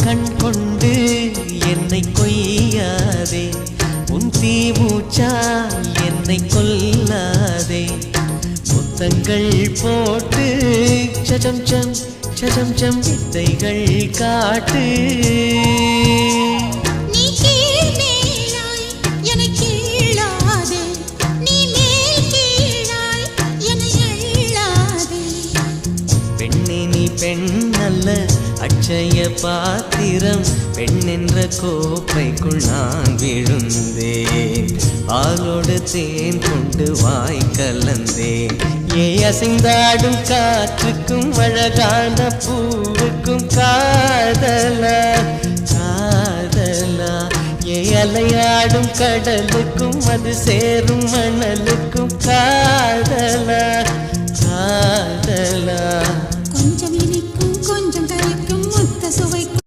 கண் கொண்டு என்னை கொய்யாதே, உன் தீமூச்சால் என்னை கொல்லாதே. முத்தங்கள் போட்டு சஜம் சம் சஜம் சம் வித்தைகள் காட்டு. பெண்ணல்ல அட்சய பாத்திரம், பெண் என்ற கோப்பைக்குள் நான் விழுந்தேன். பாலோடு தேன் கொண்டு வாய் கலந்தேன். அசைந்தாடும் காற்றுக்கும் அழகான பூவுக்கும் காதலா காதலா. அலையாடும் கடலுக்கும் அது சேரும் மணலுக்கும் காதலா காதலா.